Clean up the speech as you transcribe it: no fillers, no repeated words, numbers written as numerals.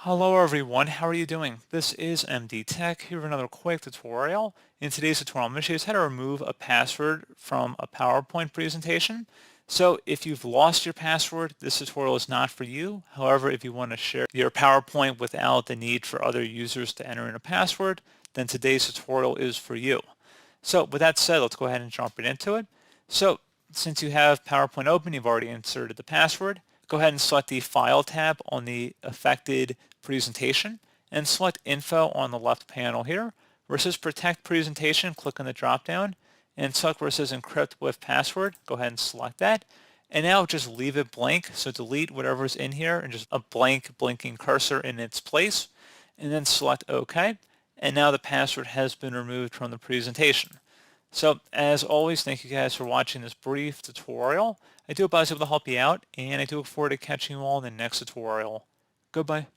Hello everyone, how are you doing? This is MD Tech here with another quick tutorial. In today's tutorial, I'm going to show you how to remove a password from a PowerPoint presentation. So if you've lost your password, this tutorial is not for you. However, if you want to share your PowerPoint without the need for other users to enter in a password, then today's tutorial is for you. So with that said, let's go ahead and jump right into it. So since you have PowerPoint open, you've already inserted the password. Go ahead and select the File tab on the affected presentation and select Info on the left panel here. Where it says Protect Presentation, click on the drop-down and select where it says Encrypt with Password. Go ahead and select that. And now just leave it blank, so delete whatever's in here and just a blank blinking cursor in its place. And then select OK. And now the password has been removed from the presentation. So as always, thank you guys for watching this brief tutorial. I do hope I was able to help you out, and I do look forward to catching you all in the next tutorial. Goodbye.